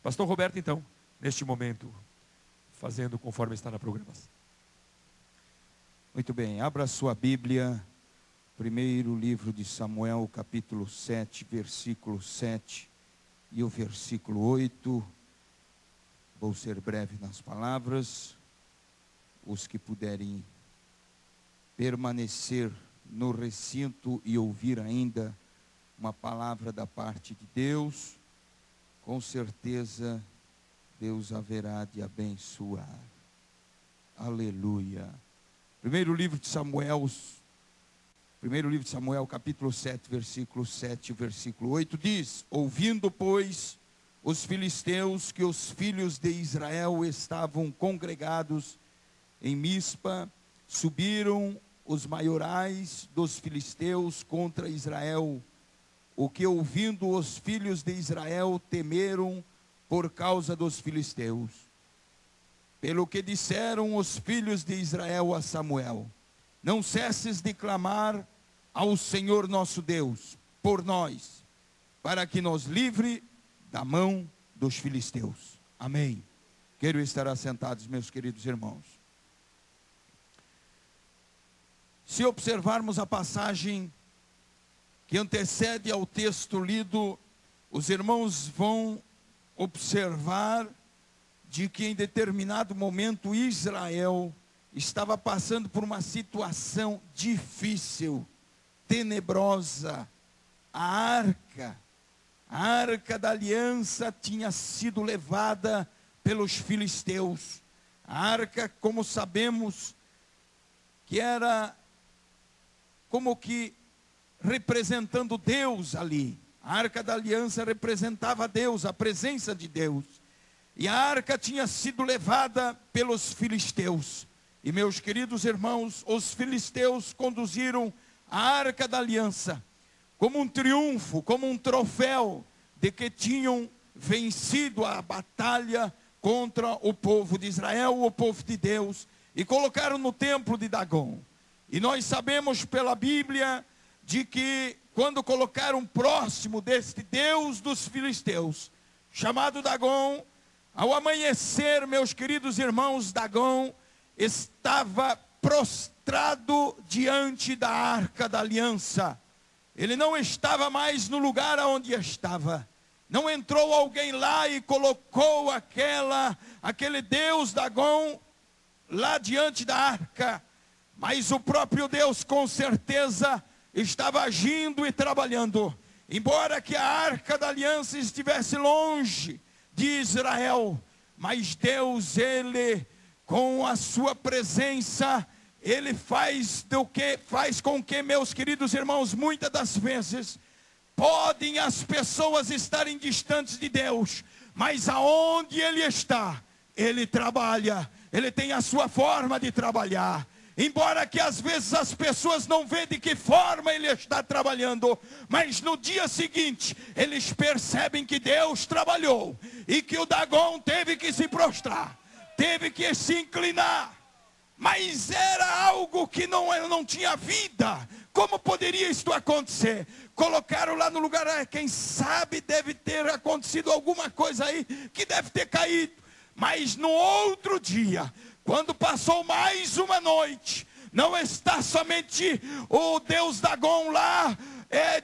Pastor Roberto, então, neste momento, fazendo conforme está na programação. Muito bem, abra sua Bíblia, primeiro livro de Samuel, capítulo 7, versículo 7 e o versículo 8. Vou ser breve nas palavras. Os que puderem permanecer no recinto e ouvir ainda uma palavra da parte de Deus, com certeza Deus haverá de abençoar. Aleluia. Primeiro livro de Samuel, capítulo 7, versículo 7 e versículo 8 diz: ouvindo, pois, os filisteus que os filhos de Israel estavam congregados em Mispa, subiram os maiorais dos filisteus contra Israel, o que ouvindo os filhos de Israel temeram por causa dos filisteus. Pelo que disseram os filhos de Israel a Samuel: não cesses de clamar ao Senhor nosso Deus por nós, para que nos livre da mão dos filisteus. Amém. Quero estar assentados, meus queridos irmãos. Se observarmos a passagem que antecede ao texto lido, os irmãos vão observar de que em determinado momento Israel estava passando por uma situação difícil, tenebrosa. A arca da aliança tinha sido levada pelos filisteus. A arca, como sabemos, que era como que representando Deus ali. A arca da aliança representava Deus, a presença de Deus. E a arca tinha sido levada pelos filisteus. E meus queridos irmãos, os filisteus conduziram a arca da aliança como um triunfo, como um troféu de que tinham vencido a batalha contra o povo de Israel, o povo de Deus, e colocaram no templo de Dagom. E nós sabemos pela Bíblia de que quando colocaram próximo deste Deus dos filisteus, chamado Dagom, ao amanhecer, meus queridos irmãos, Dagom estava prostrado diante da arca da aliança. Ele não estava mais no lugar onde estava. Não entrou alguém lá e colocou aquele Deus Dagom lá diante da arca. Mas o próprio Deus com certeza estava agindo e trabalhando. Embora que a arca da aliança estivesse longe de Israel, mas Deus, Ele, com a sua presença, Ele faz com que, meus queridos irmãos, muitas das vezes, podem as pessoas estarem distantes de Deus, mas aonde Ele está, Ele trabalha, Ele tem a sua forma de trabalhar. Embora que às vezes as pessoas não vejam de que forma Ele está trabalhando, mas no dia seguinte, eles percebem que Deus trabalhou, e que o Dagom teve que se prostrar, teve que se inclinar, mas era algo que não tinha vida. Como poderia isto acontecer? Colocaram lá no lugar, quem sabe deve ter acontecido alguma coisa aí, que deve ter caído. Mas no outro dia, quando passou mais uma noite, não está somente o Deus Dagom lá,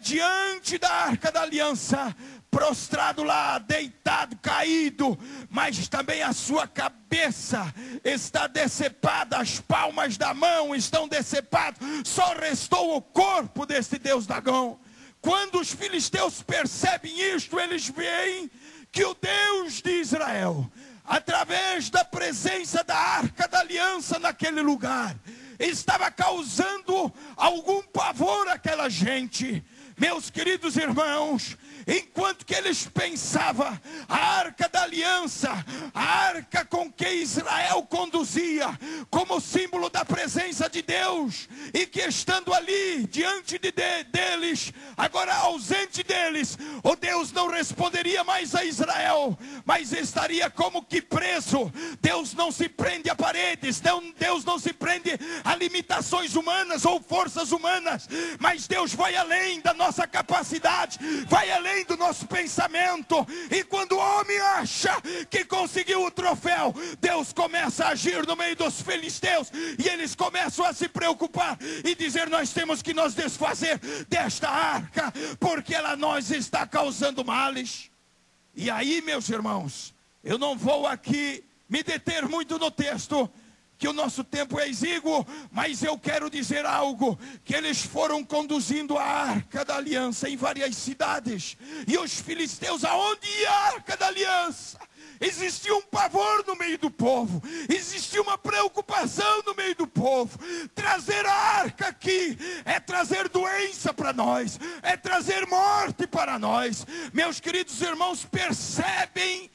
diante da arca da aliança, prostrado lá, deitado, caído, mas também a sua cabeça está decepada, as palmas da mão estão decepadas, só restou o corpo desse Deus Dagom. Quando os filisteus percebem isto, eles veem que o Deus de Israel, através da presença da arca da aliança naquele lugar, estava causando algum pavor àquela gente. Meus queridos irmãos, enquanto que eles pensavam, a arca da aliança, a arca com que Israel conduzia, como símbolo da presença de Deus, e que estando ali, diante deles, agora ausente deles, o Deus não responderia mais a Israel, mas estaria como que preso. Deus não se prende a paredes, Deus não se prende a limitações humanas ou forças humanas, mas Deus vai além da nossa nossa capacidade, vai além do nosso pensamento. E quando o homem acha que conseguiu o troféu, Deus começa a agir no meio dos filisteus, e eles começam a se preocupar e dizer: nós temos que nos desfazer desta arca, porque ela nos está causando males. E aí, meus irmãos, eu não vou aqui me deter muito no texto, que o nosso tempo é exíguo, mas eu quero dizer algo, que eles foram conduzindo a arca da aliança em várias cidades, e os filisteus, aonde ia a arca da aliança, existia um pavor no meio do povo, existia uma preocupação no meio do povo. Trazer a arca aqui é trazer doença para nós, é trazer morte para nós. Meus queridos irmãos, percebem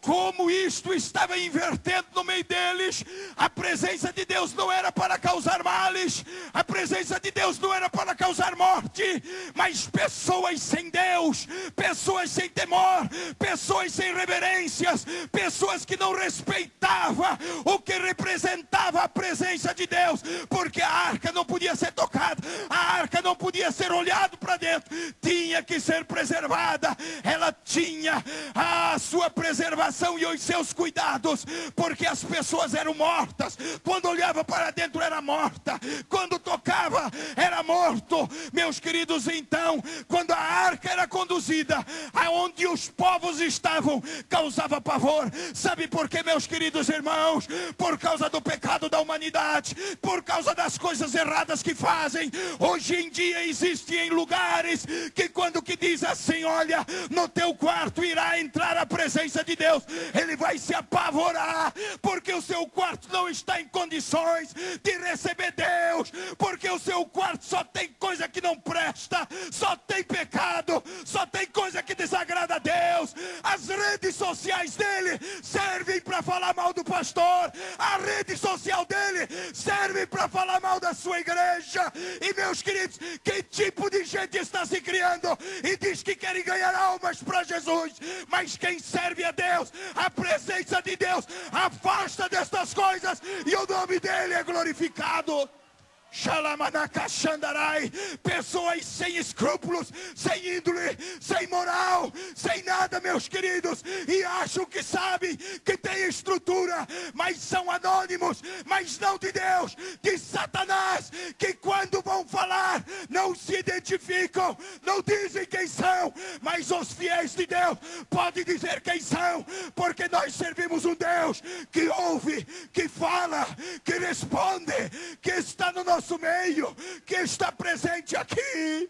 como isto estava invertendo no meio deles? A presença de Deus não era para causar males, a presença de Deus não era para causar morte, mas pessoas sem Deus, pessoas sem temor, pessoas sem reverências, pessoas que não respeitavam o que representava a presença de Deus, porque a arca não podia ser tocada, a arca não podia ser olhado para dentro, tinha que ser preservada, ela tinha a sua preservação e os seus cuidados, porque as pessoas eram mortas, quando olhava para dentro era morta, quando tocava era morto. Meus queridos, então, quando a arca era conduzida aonde os povos estavam, causava pavor. Sabe por quê, meus queridos irmãos? Por causa do pecado da humanidade, por causa das coisas erradas que fazem. Hoje em dia existem lugares que quando que diz assim: olha, no teu quarto irá entrar a presença de Deus, ele vai se apavorar, porque o seu quarto não está em condições de receber Deus, porque o seu quarto só tem coisa que não presta, só tem pecado, só tem coisa que desagrada a Deus. As redes sociais dele servem para falar mal do pastor, a rede social dele serve para falar mal da sua igreja. E meus queridos, que tipo de gente está se criando e diz que querem ganhar almas para Jesus, mas quem serve a Deus, a presença de Deus afasta destas coisas e o nome dele é glorificado. Pessoas sem escrúpulos, sem índole, sem moral, sem nada, meus queridos, e acham que sabem, que tem estrutura, mas são anônimos, mas não de Deus, de Satanás, que quando vão falar não se identificam, não dizem quem são, mas os fiéis de Deus podem dizer quem são, porque nós servimos um Deus que ouve, que fala, que responde, que está no nosso meio, que está presente aqui.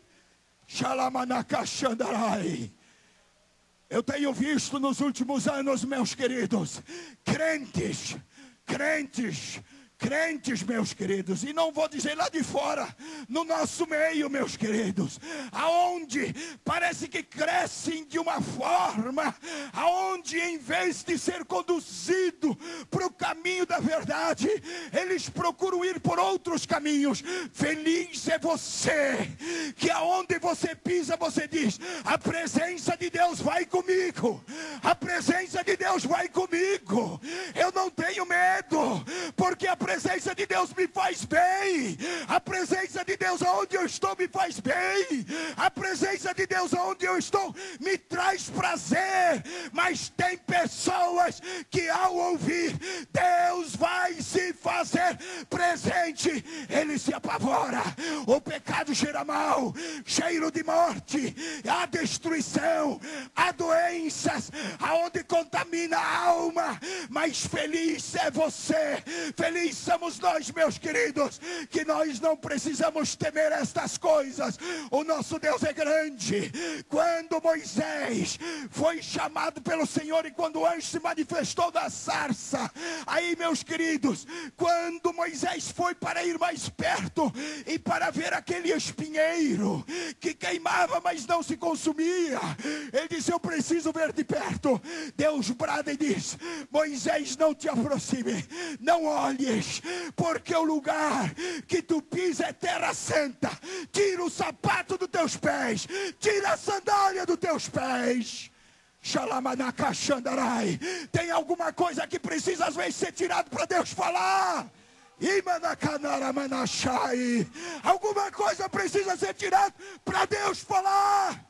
Eu tenho visto nos últimos anos, meus queridos, crentes, meus queridos, e não vou dizer lá de fora, no nosso meio, meus queridos, aonde parece que crescem de uma forma, aonde em vez de ser conduzido para o caminho da verdade, eles procuram ir por outros caminhos. Feliz é você, que aonde você pisa, você diz: a presença de Deus vai comigo, a presença de Deus vai comigo, eu não tenho medo, porque a presença de Deus me faz bem, a presença de Deus aonde eu estou me faz bem, a presença de Deus aonde eu estou me traz prazer. Mas tem pessoas que ao ouvir Deus vai se fazer presente, ele se apavora, o pecado cheira mal, cheiro de morte, a destruição, há doenças, aonde contamina a alma. Mas feliz é você, feliz somos nós, meus queridos, que nós não precisamos temer estas coisas. O nosso Deus é grande. Quando Moisés foi chamado pelo Senhor e quando o anjo se manifestou na sarça, aí, meus queridos, quando Moisés foi para ir mais perto e para ver aquele espinheiro que queimava, mas não se consumia, ele disse: eu preciso ver de perto. Deus brada e diz: Moisés, não te aproxime, não olhes, porque o lugar que tu pisa é terra santa. Tira o sapato dos teus pés, tira a sandália dos teus pés. Tem alguma coisa que precisa às vezes ser tirado para Deus falar. Alguma coisa precisa ser tirada para Deus falar.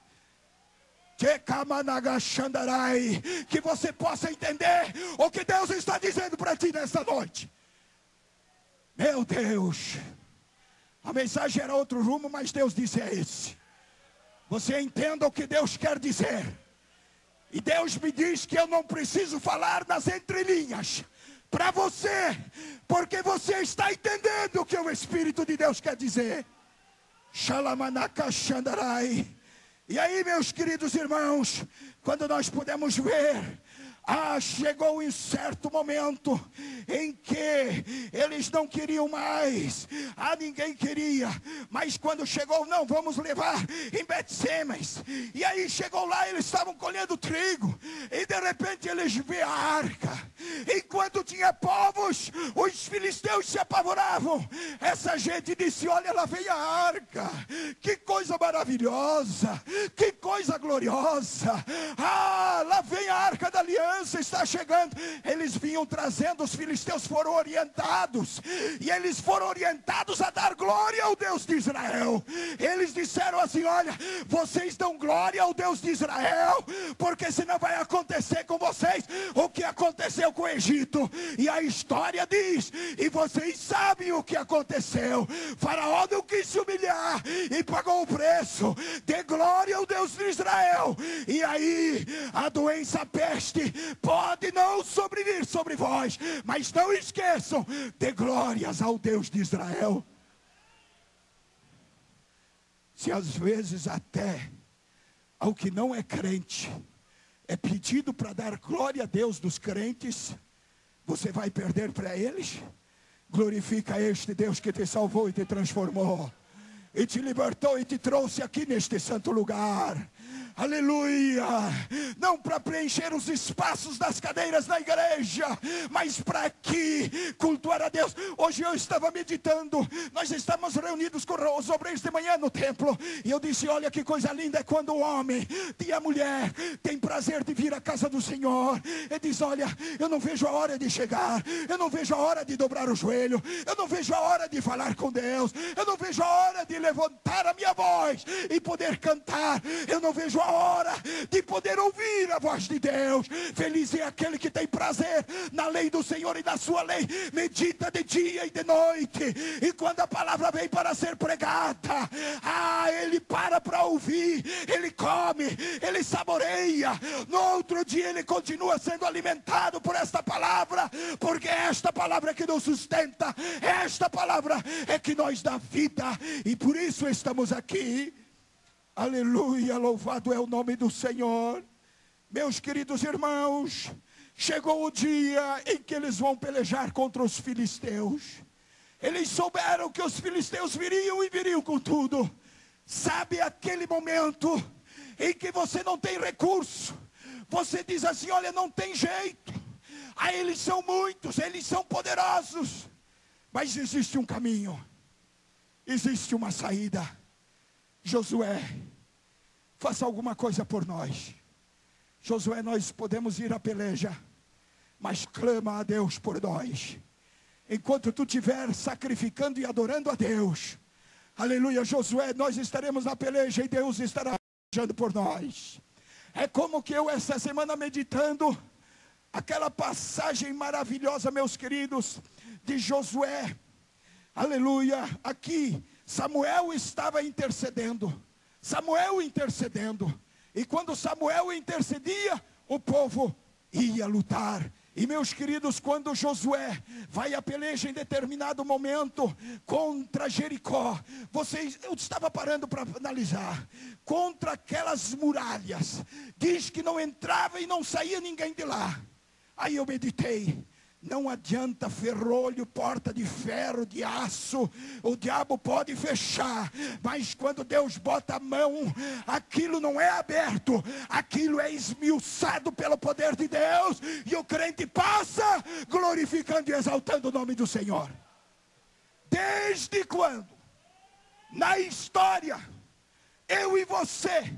Que você possa entender o que Deus está dizendo para ti nesta noite. Meu Deus, a mensagem era outro rumo, mas Deus disse é esse. Você entenda o que Deus quer dizer. E Deus me diz que eu não preciso falar nas entrelinhas para você, porque você está entendendo o que o Espírito de Deus quer dizer. E aí, meus queridos irmãos, quando nós podemos ver, chegou um certo momento em que eles não queriam mais, ninguém queria, mas quando chegou, não, vamos levar em Bet-Semes, e aí chegou lá, eles estavam colhendo trigo, e de repente eles vê a arca, enquanto tinha povos, os filisteus se apavoravam, essa gente disse, olha, lá vem a arca, que coisa maravilhosa, que coisa gloriosa, lá vem a arca da aliança, está chegando. Eles vinham trazendo, os filisteus foram orientados, e eles foram orientados a dar glória ao Deus de Israel. Eles disseram assim, olha, vocês dão glória ao Deus de Israel, porque senão vai acontecer com vocês o que aconteceu com o Egito. E a história diz, e vocês sabem o que aconteceu, Faraó não quis se humilhar e pagou o preço. Dê glória ao Deus de Israel, e aí a doença, a peste pode não sobrevir sobre vós, mas não esqueçam, dê glórias ao Deus de Israel. Se às vezes até ao que não é crente é pedido para dar glória a Deus dos crentes, você vai perder para eles? Glorifica este Deus que te salvou e te transformou, e te libertou e te trouxe aqui neste santo lugar. Aleluia, não para preencher os espaços das cadeiras da igreja, mas para aqui cultuar a Deus. Hoje eu estava meditando, nós estamos reunidos com os obreiros de manhã no templo, e eu disse, olha que coisa linda é quando o homem e a mulher tem prazer de vir à casa do Senhor, e diz, olha, eu não vejo a hora de chegar, eu não vejo a hora de dobrar o joelho, eu não vejo a hora de falar com Deus, eu não vejo a hora de levantar a minha voz e poder cantar, eu não vejo a hora de poder ouvir a voz de Deus. Feliz é aquele que tem prazer na lei do Senhor, e na sua lei medita de dia e de noite, e quando a palavra vem para ser pregada, ele para ouvir, ele come, ele saboreia, no outro dia ele continua sendo alimentado por esta palavra, porque esta palavra é que nos sustenta, esta palavra é que nos dá vida, e por isso estamos aqui. Aleluia, louvado é o nome do Senhor. Meus queridos irmãos, chegou o dia em que eles vão pelejar contra os filisteus. Eles souberam que os filisteus viriam, e viriam com tudo. Sabe aquele momento em que você não tem recurso, você diz assim, olha, não tem jeito, eles são muitos, eles são poderosos, mas existe um caminho, existe uma saída. Josué, faça alguma coisa por nós. Josué, nós podemos ir à peleja, mas clama a Deus por nós. Enquanto tu estiver sacrificando e adorando a Deus, aleluia, Josué, nós estaremos na peleja e Deus estará pelejando por nós. É como que eu essa semana meditando aquela passagem maravilhosa, meus queridos, de Josué. Aleluia, aqui Samuel estava intercedendo, e quando Samuel intercedia, o povo ia lutar. E meus queridos, quando Josué vai à peleja em determinado momento contra Jericó, eu estava parando para analisar, contra aquelas muralhas, diz que não entrava e não saía ninguém de lá. Aí eu meditei, não adianta ferrolho, porta de ferro, de aço, o diabo pode fechar, mas quando Deus bota a mão, aquilo não é aberto, aquilo é esmiuçado pelo poder de Deus, e o crente passa glorificando e exaltando o nome do Senhor. Desde quando, na história, eu e você,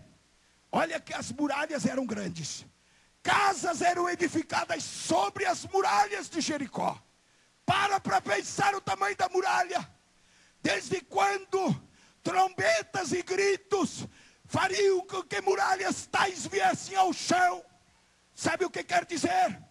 olha que as muralhas eram grandes, casas eram edificadas sobre as muralhas de Jericó. Para pensar o tamanho da muralha. Desde quando trombetas e gritos fariam com que muralhas tais viessem ao chão? Sabe o que quer dizer?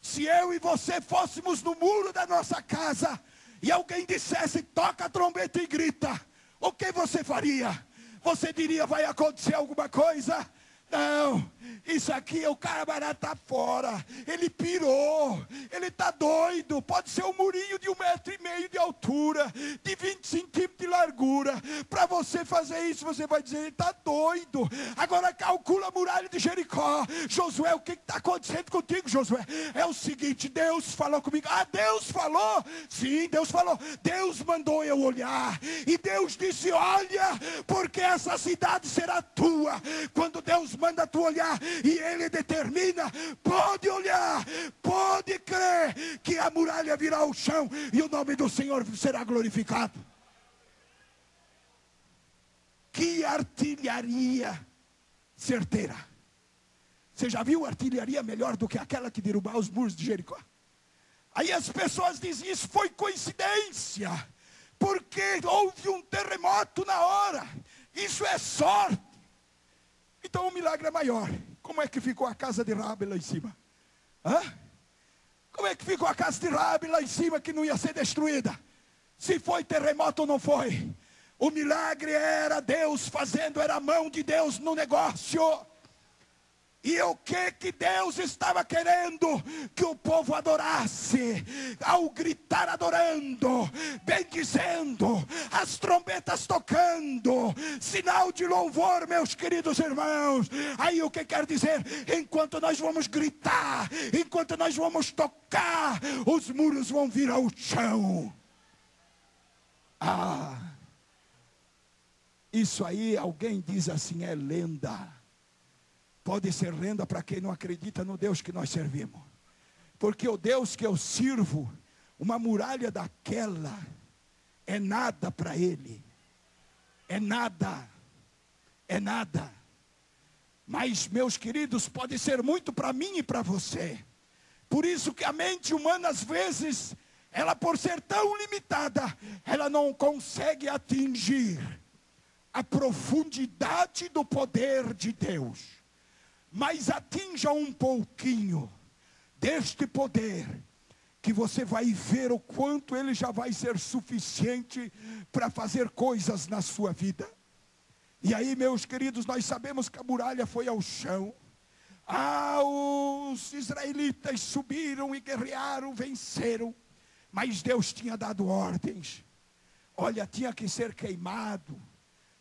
Se eu e você fôssemos no muro da nossa casa e alguém dissesse, toca a trombeta e grita, o que você faria? Você diria, vai acontecer alguma coisa? Não, isso aqui o camarada está fora, ele pirou, ele está doido. Pode ser um murinho de 1,5 metro de altura, de 20 centímetros de largura. Para você fazer isso, você vai dizer, ele está doido. Agora calcula a muralha de Jericó. Josué, o que está acontecendo contigo, Josué? É o seguinte, Deus falou comigo. Ah, Deus falou? Sim, Deus falou. Deus mandou eu olhar, e Deus disse, olha, porque essa cidade será tua. Quando Deus manda tu olhar e ele determina, pode olhar, pode crer que a muralha virá ao chão e o nome do Senhor será glorificado. Que artilharia certeira. Você já viu artilharia melhor do que aquela que derrubou os muros de Jericó? Aí as pessoas dizem, isso foi coincidência, porque houve um terremoto na hora, isso é sorte. Então o milagre é maior. Como é que ficou a casa de Raabe lá em cima? Hã? Como é que ficou a casa de Raabe lá em cima que não ia ser destruída? Se foi terremoto ou não foi? O milagre era Deus fazendo, era a mão de Deus no negócio. E o que Deus estava querendo? Que o povo adorasse, ao gritar adorando, bendizendo, as trombetas tocando, sinal de louvor, meus queridos irmãos. Aí o que quer dizer? Enquanto nós vamos gritar, enquanto nós vamos tocar, os muros vão vir ao chão. Ah, isso aí alguém diz assim, é lenda. Pode ser lenda para quem não acredita no Deus que nós servimos. Porque o Deus que eu sirvo, uma muralha daquela, é nada para ele. É nada. É nada. Mas, meus queridos, pode ser muito para mim e para você. Por isso que a mente humana, às vezes, ela por ser tão limitada, ela não consegue atingir a profundidade do poder de Deus. Mas atinja um pouquinho deste poder, que você vai ver o quanto ele já vai ser suficiente para fazer coisas na sua vida. E aí, meus queridos, nós sabemos que a muralha foi ao chão. Ah, os israelitas subiram e guerrearam, venceram. Mas Deus tinha dado ordens. Olha, tinha que ser queimado.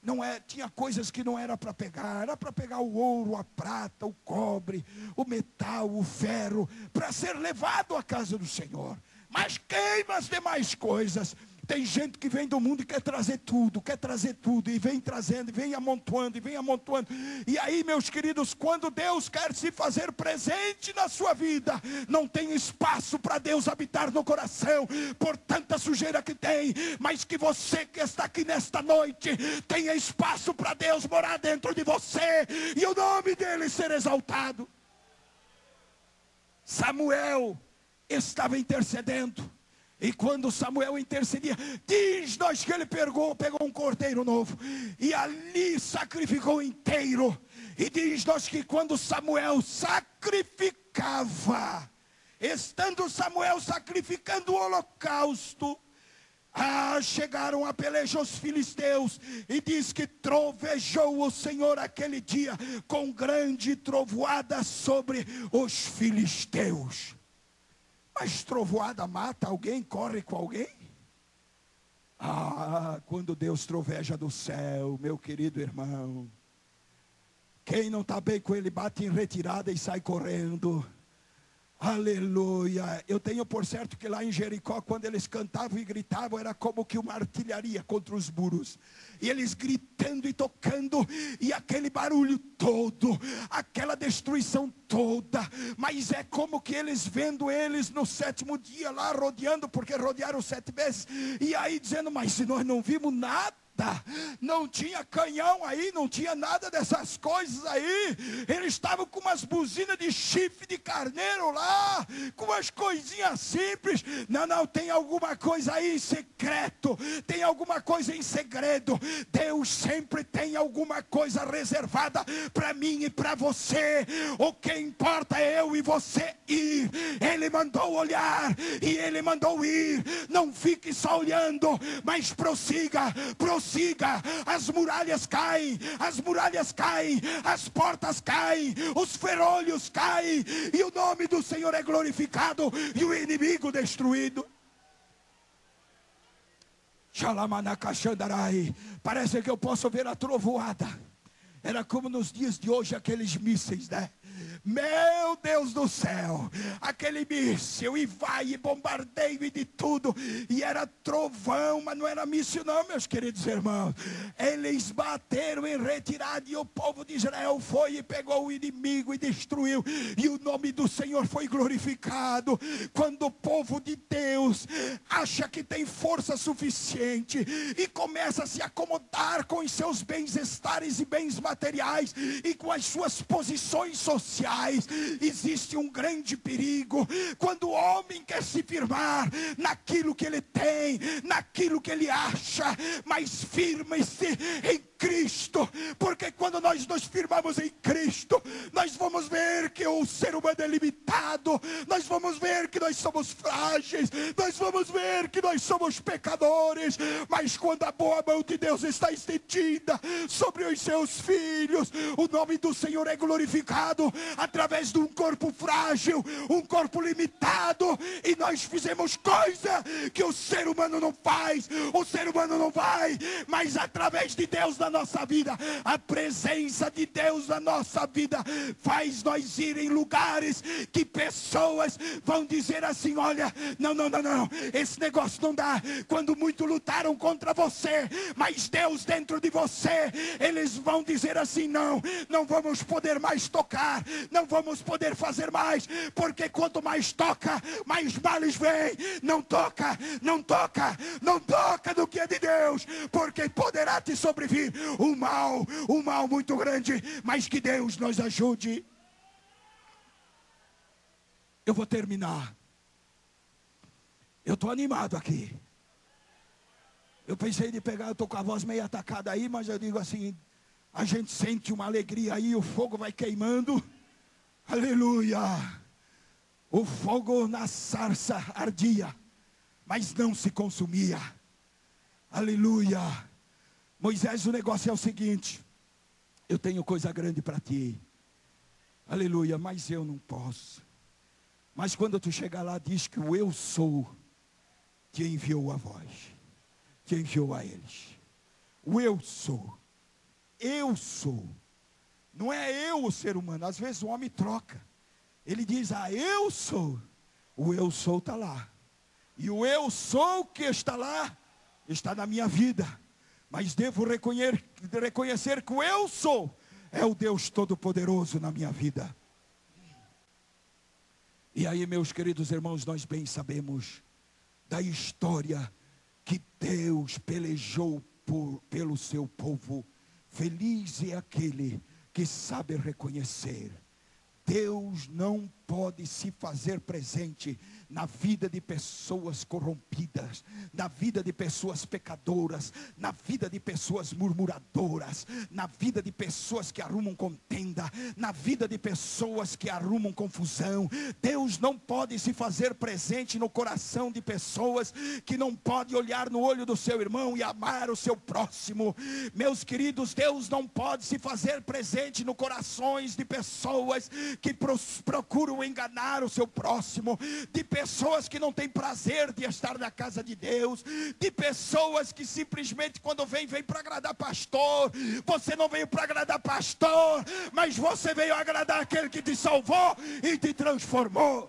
Não é, tinha coisas que não era para pegar. Era para pegar o ouro, a prata, o cobre, o metal, o ferro, para ser levado à casa do Senhor. Mas queima as demais coisas. Tem gente que vem do mundo e quer trazer tudo, e vem trazendo, e vem amontoando, E aí, meus queridos, quando Deus quer se fazer presente na sua vida, não tem espaço para Deus habitar no coração, por tanta sujeira que tem, mas que você que está aqui nesta noite, tenha espaço para Deus morar dentro de você, e o nome dele ser exaltado. Samuel estava intercedendo. E quando Samuel intercedia, diz-nos que ele pegou um cordeiro novo, e ali sacrificou inteiro. E diz-nos que quando Samuel sacrificava, estando Samuel sacrificando o holocausto, chegaram a pelejar os filisteus, e diz que trovejou o Senhor aquele dia, com grande trovoada sobre os filisteus. Mas trovoada mata alguém, corre com alguém? Quando Deus troveja do céu, meu querido irmão, quem não está bem com ele bate em retirada e sai correndo. Aleluia. Eu tenho por certo que lá em Jericó, quando eles cantavam e gritavam, era como que uma artilharia contra os muros. E eles gritando e tocando, e aquele barulho todo, aquela destruição toda. Mas é como que eles vendo eles no 7º dia lá rodeando, porque rodearam 7 vezes. E aí dizendo, mas se nós não vimos nada. não tinha canhão aí, não tinha nada dessas coisas aí. Eles estavam com umas buzinas de chifre de carneiro lá, com umas coisinhas simples. Não, tem alguma coisa aí em secreto, tem alguma coisa em segredo. Deus sempre tem alguma coisa reservada para mim e para você. O que importa é eu e você ir. Ele mandou olhar e ele mandou ir. Não fique só olhando, mas prossiga. As muralhas caem, as portas caem, os ferrolhos caem, e o nome do Senhor é glorificado e o inimigo destruído. Parece que eu posso ver a trovoada. Era como nos dias de hoje aqueles mísseis, né? Meu Deus do céu, aquele míssil, e vai, e bombardeio, e de tudo, e era trovão, mas não era míssil não, meus queridos irmãos. Eles bateram em retirada, e o povo de Israel foi e pegou o inimigo e destruiu, e o nome do Senhor foi glorificado. Quando o povo de Deus acha que tem força suficiente, e começa a se acomodar com os seus bens-estares e bens materiais, e com as suas posições sociais, existe um grande perigo. Quando o homem quer se firmar naquilo que ele tem, naquilo que ele acha, mas firme-se em Cristo, porque quando nós nos firmamos em Cristo, nós vamos ver que o ser humano é limitado, nós vamos ver que nós somos frágeis, nós vamos ver que nós somos pecadores, mas quando a boa mão de Deus está estendida sobre os seus filhos, o nome do Senhor é glorificado através de um corpo frágil, um corpo limitado, e nós fizemos coisa que o ser humano não faz, o ser humano não vai, mas através de Deus na nossa vida, a presença de Deus na nossa vida faz nós ir em lugares que pessoas vão dizer assim: olha, não, esse negócio não dá. Quando muito lutaram contra você, mas Deus dentro de você, eles vão dizer assim: não vamos poder mais tocar, não vamos poder fazer mais, porque quanto mais toca, mais males vem. Não toca do que é de Deus, porque poderá te sobrevir um mal muito grande, mas que Deus nos ajude. Eu vou terminar. Eu estou animado aqui. Eu pensei de pegar, eu estou com a voz meio atacada aí, mas eu digo assim, a gente sente uma alegria aí, o fogo vai queimando. Aleluia. O fogo na sarça ardia, mas não se consumia. Aleluia. Moisés, o negócio é o seguinte: eu tenho coisa grande para ti. Aleluia, mas eu não posso. Mas quando tu chegar lá, diz que o eu sou te enviou a voz, te enviou a eles. O eu sou. Não é eu o ser humano. Às vezes o homem troca. Ele diz, eu sou. O eu sou está lá. E o eu sou que está lá, está na minha vida. Mas devo reconhecer que o eu sou é o Deus Todo-Poderoso na minha vida. E aí, meus queridos irmãos, nós bem sabemos da história que Deus pelejou pelo seu povo. Feliz é aquele que sabe reconhecer. Deus não pode se fazer presente na vida de pessoas corrompidas, na vida de pessoas pecadoras, na vida de pessoas murmuradoras, na vida de pessoas que arrumam contenda, na vida de pessoas que arrumam confusão. Deus não pode se fazer presente no coração de pessoas que não podem olhar no olho do seu irmão e amar o seu próximo. Meus queridos, Deus não pode se fazer presente no corações de pessoas que procuram enganar o seu próximo, de pessoas que não têm prazer de estar na casa de Deus, de pessoas que simplesmente quando vem para agradar pastor. Você não veio para agradar pastor, mas você veio agradar aquele que te salvou e te transformou.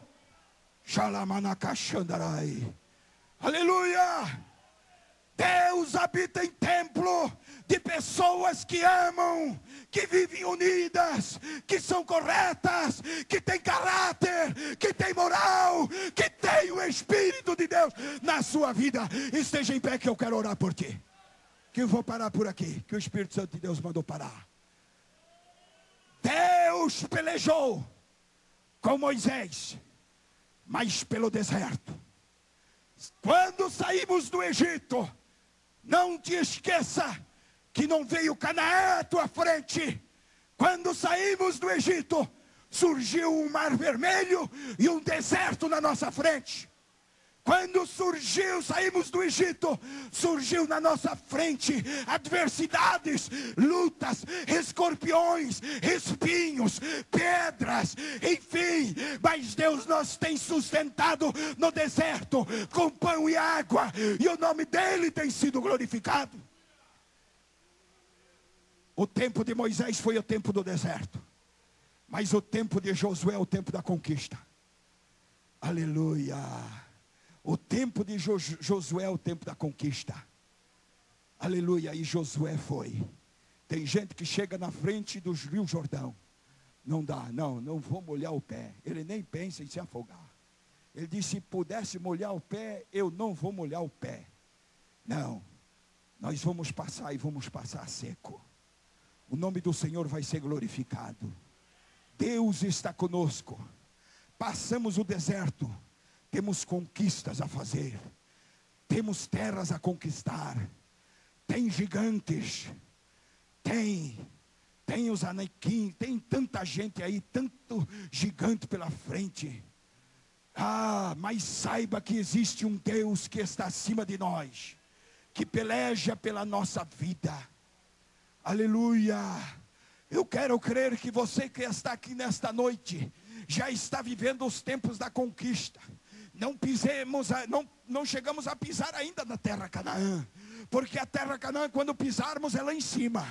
Aleluia. Deus habita em templo de pessoas que amam, que vivem unidas, que são corretas, que têm caráter, que têm moral, que têm o Espírito de Deus na sua vida. Esteja em pé que eu quero orar por ti. que eu vou parar por aqui, que o Espírito Santo de Deus mandou parar. Deus pelejou com Moisés, mas pelo deserto. Quando saímos do Egito, não te esqueça que não veio Canaã à tua frente. Quando saímos do Egito, surgiu um mar vermelho e um deserto na nossa frente. Quando saímos do Egito, surgiu na nossa frente adversidades, lutas, escorpiões, espinhos, pedras, enfim. Mas Deus nos tem sustentado no deserto com pão e água, e o nome dele tem sido glorificado. O tempo de Moisés foi o tempo do deserto, mas o tempo de Josué é o tempo da conquista. Aleluia. O tempo de Josué é o tempo da conquista. Aleluia. E Josué foi. Tem gente que chega na frente do Rio Jordão. Não dá, não vou molhar o pé. Ele nem pensa em se afogar. Ele disse, se pudesse molhar o pé, eu não vou molhar o pé. Não, nós vamos passar e vamos passar seco. O nome do Senhor vai ser glorificado. Deus está conosco. Passamos o deserto. Temos conquistas a fazer. Temos terras a conquistar. Tem gigantes. Tem os Anakim. Tem tanta gente aí. Tanto gigante pela frente. Mas saiba que existe um Deus que está acima de nós. Que peleja pela nossa vida. Aleluia. Eu quero crer que você que está aqui nesta noite já está vivendo os tempos da conquista. Não chegamos a pisar ainda na terra Canaã, porque a terra Canaã, quando pisarmos, é lá em cima.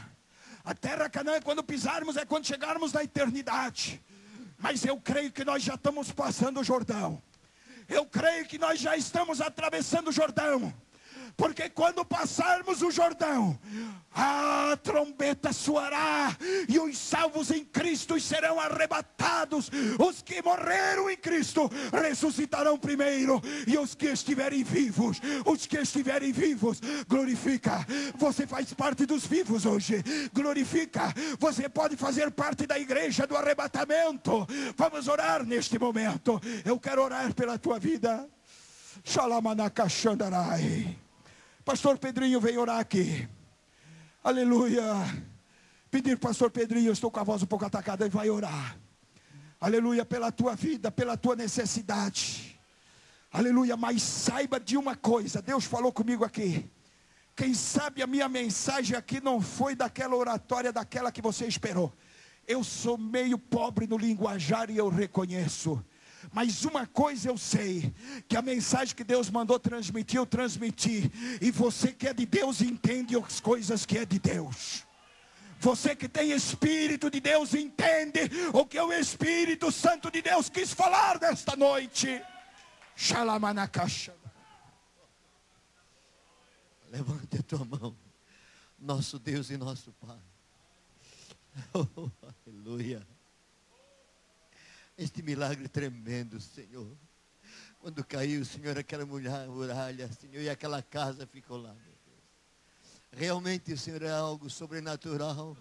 A terra Canaã, quando pisarmos, é quando chegarmos na eternidade. Mas eu creio que nós já estamos passando o Jordão. Eu creio que nós já estamos atravessando o Jordão. Porque quando passarmos o Jordão, a trombeta soará, e os salvos em Cristo serão arrebatados. Os que morreram em Cristo ressuscitarão primeiro, e os que estiverem vivos, glorifica. Você faz parte dos vivos hoje, glorifica. Você pode fazer parte da igreja do arrebatamento. Vamos orar neste momento. Eu quero orar pela tua vida. Shalamanakashandarai. Pastor Pedrinho veio orar aqui. Aleluia. Pedir pastor Pedrinho, eu estou com a voz um pouco atacada, ele vai orar. Aleluia, pela tua vida, pela tua necessidade. Aleluia, mas saiba de uma coisa, Deus falou comigo aqui. Quem sabe a minha mensagem aqui não foi daquela oratória, daquela que você esperou. Eu sou meio pobre no linguajar e eu reconheço. Mas uma coisa eu sei, que a mensagem que Deus mandou transmitir, eu transmiti. E você que é de Deus entende as coisas que é de Deus. Você que tem Espírito de Deus entende o que o Espírito Santo de Deus quis falar nesta noite. Shalamanakasha. Levante a tua mão, nosso Deus e nosso Pai. Oh, aleluia. Este milagre tremendo, Senhor. Quando caiu, Senhor, aquela muralha, Senhor, e aquela casa ficou lá, meu Deus. Realmente, Senhor, é algo sobrenatural.